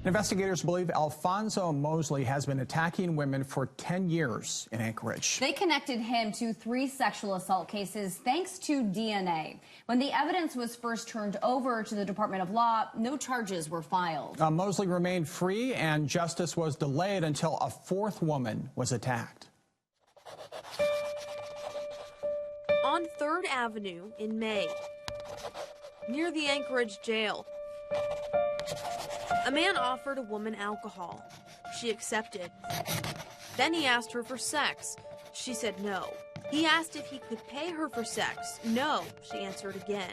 Investigators believe Alphonso Mosley has been attacking women for 10 years in Anchorage. They connected him to 3 sexual assault cases thanks to DNA. When the evidence was first turned over to the Department of Law, no charges were filed. Mosley remained free and justice was delayed until a 4th woman was attacked. On 3rd Avenue in May, near the Anchorage jail, a man offered a woman alcohol. She accepted. Then he asked her for sex. She said no. He asked if he could pay her for sex. No, she answered again.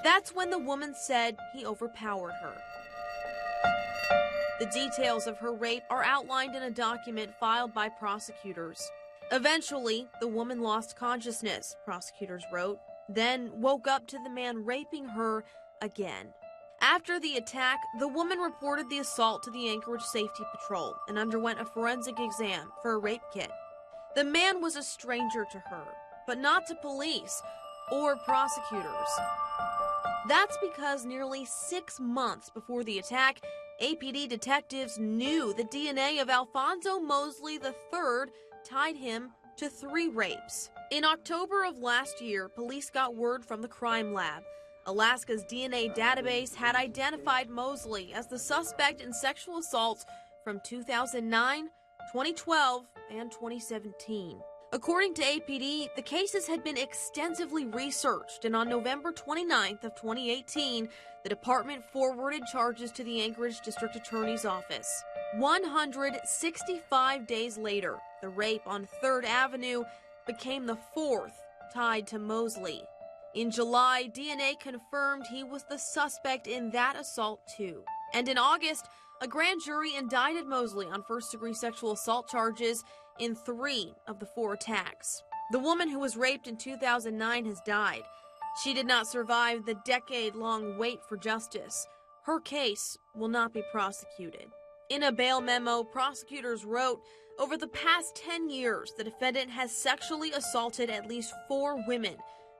That's when the woman said he overpowered her. The details of her rape are outlined in a document filed by prosecutors. Eventually, the woman lost consciousness, prosecutors wrote, then woke up to the man raping her again. After the attack, the woman reported the assault to the Anchorage Safety Patrol and underwent a forensic exam for a rape kit. The man was a stranger to her, but not to police or prosecutors. That's because nearly 6 months before the attack, APD detectives knew the DNA of Alphonso Mosley III tied him to 3 rapes. In October of last year, police got word from the crime lab. Alaska's DNA database had identified Mosley as the suspect in sexual assaults from 2009, 2012, and 2017. According to APD, the cases had been extensively researched, and on November 29th of 2018, the department forwarded charges to the Anchorage District Attorney's Office. 165 days later, the rape on 3rd Avenue became the 4th tied to Mosley. In July, DNA confirmed he was the suspect in that assault too. And in August, a grand jury indicted Mosley on first-degree sexual assault charges in 3 of the 4 attacks. The woman who was raped in 2009 has died. She did not survive the decade-long wait for justice. Her case will not be prosecuted. In a bail memo, prosecutors wrote, over the past 10 years, the defendant has sexually assaulted at least 4 women.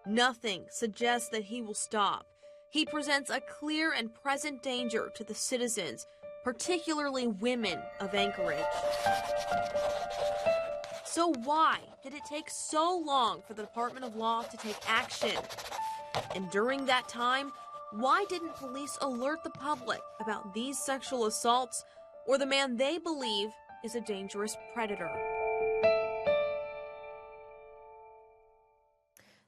Nothing suggests that he will stop. He presents a clear and present danger to the citizens, particularly women of Anchorage. So why did it take so long for the Department of Law to take action? And during that time, why didn't police alert the public about these sexual assaults or the man they believe is a dangerous predator?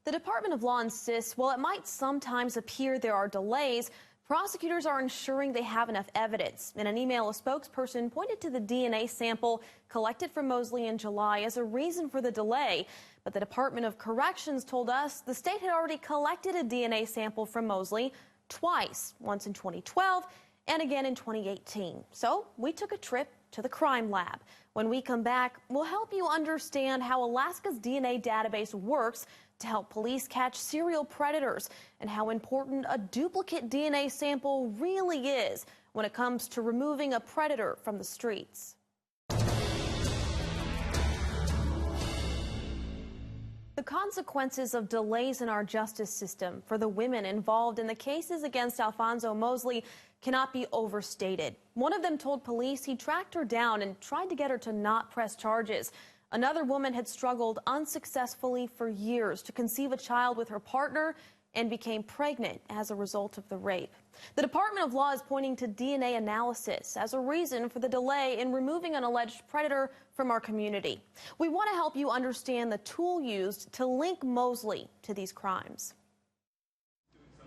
The Department of Law insists while it might sometimes appear there are delays, prosecutors are ensuring they have enough evidence. In an email, a spokesperson pointed to the DNA sample collected from Mosley in July as a reason for the delay. But the Department of Corrections told us the state had already collected a DNA sample from Mosley twice, once in 2012 and again in 2018. So we took a trip to the crime lab. When we come back, we'll help you understand how Alaska's DNA database works to help police catch serial predators and how important a duplicate DNA sample really is when it comes to removing a predator from the streets. The consequences of delays in our justice system for the women involved in the cases against Alphonso Mosley cannot be overstated. One of them told police he tracked her down and tried to get her to not press charges. Another woman had struggled unsuccessfully for years to conceive a child with her partner and became pregnant as a result of the rape. The Department of Law is pointing to DNA analysis as a reason for the delay in removing an alleged predator from our community. We want to help you understand the tool used to link Mosley to these crimes.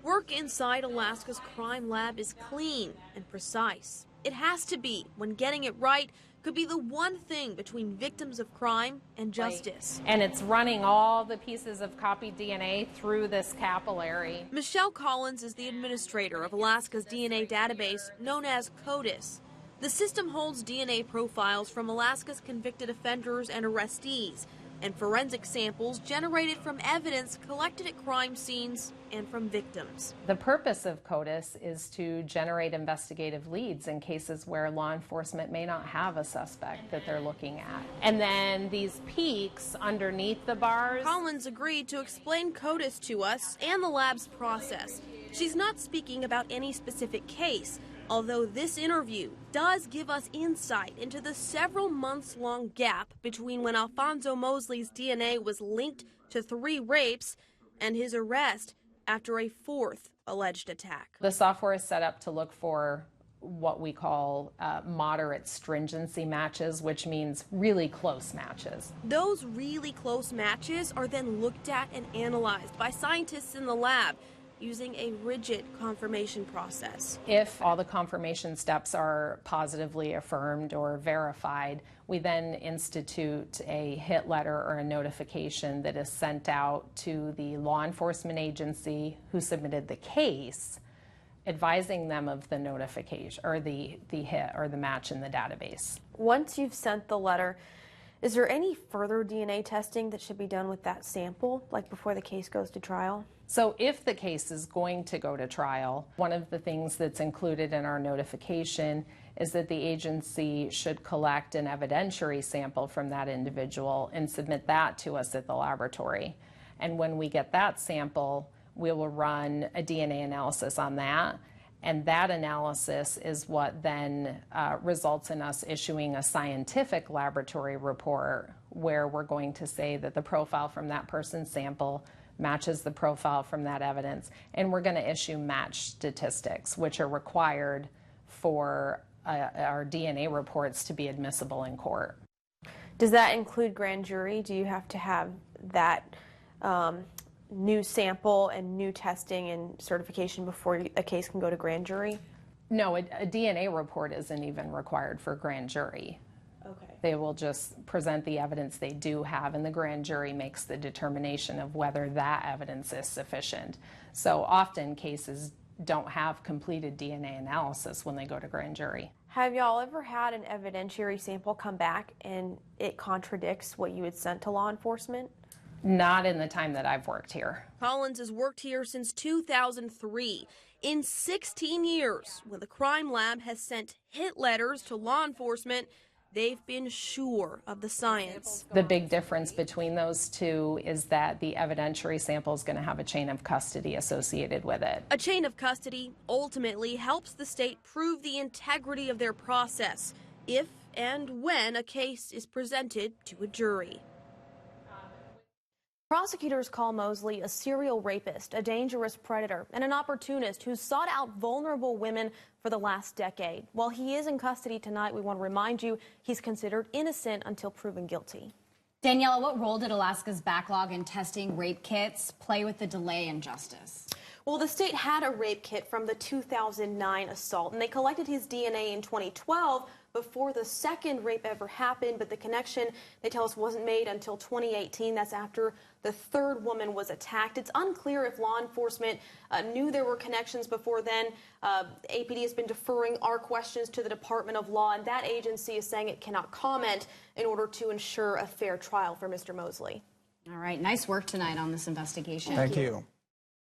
Work inside Alaska's crime lab is clean and precise. It has to be when getting it right could be the one thing between victims of crime and justice. And it's running all the pieces of copied DNA through this capillary. Michelle Collins is the administrator of Alaska's DNA database known as CODIS. The system holds DNA profiles from Alaska's convicted offenders and arrestees, and forensic samples generated from evidence collected at crime scenes and from victims. The purpose of CODIS is to generate investigative leads in cases where law enforcement may not have a suspect that they're looking at. And then these peaks underneath the bars. Collins agreed to explain CODIS to us and the lab's process. She's not speaking about any specific case, Although this interview does give us insight into the several months-long gap between when Alphonso Mosley's DNA was linked to 3 rapes and his arrest after a 4th alleged attack. The software is set up to look for what we call moderate stringency matches, which means really close matches. Those really close matches are then looked at and analyzed by scientists in the lab using a rigid confirmation process. If all the confirmation steps are positively affirmed or verified, we then institute a hit letter or a notification that is sent out to the law enforcement agency who submitted the case, advising them of the notification or the hit or the match in the database. Once you've sent the letter, is there any further DNA testing that should be done with that sample, like before the case goes to trial? So if the case is going to go to trial, one of the things that's included in our notification is that the agency should collect an evidentiary sample from that individual and submit that to us at the laboratory. And when we get that sample, we will run a DNA analysis on that. And that analysis is what then results in us issuing a scientific laboratory report where we're going to say that the profile from that person's sample matches the profile from that evidence. And we're going to issue match statistics, which are required for our DNA reports to be admissible in court. Does that include grand jury? Do you have to have that new sample and new testing and certification before a case can go to grand jury? No, a DNA report isn't even required for grand jury. Okay. They will just present the evidence they do have, and the grand jury makes the determination of whether that evidence is sufficient. So often cases don't have completed DNA analysis when they go to grand jury. Have y'all ever had an evidentiary sample come back and it contradicts what you had sent to law enforcement? Not in the time that I've worked here. Collins has worked here since 2003. In 16 years, when the crime lab has sent hit letters to law enforcement, they've been sure of the science. The big difference between those two is that the evidentiary sample is going to have a chain of custody associated with it. A chain of custody ultimately helps the state prove the integrity of their process if and when a case is presented to a jury. Prosecutors call Mosley a serial rapist, a dangerous predator, and an opportunist who's sought out vulnerable women for the last decade. While he is in custody tonight, we want to remind you he's considered innocent until proven guilty. Daniela, what role did Alaska's backlog in testing rape kits play with the delay in justice? Well, the state had a rape kit from the 2009 assault, and they collected his DNA in 2012 before the second rape ever happened, but the connection, they tell us, wasn't made until 2018. That's after the third woman was attacked. It's unclear if law enforcement knew there were connections before then. APD has been deferring our questions to the Department of Law, and that agency is saying it cannot comment in order to ensure a fair trial for Mr. Mosley. All right, nice work tonight on this investigation. Thank you.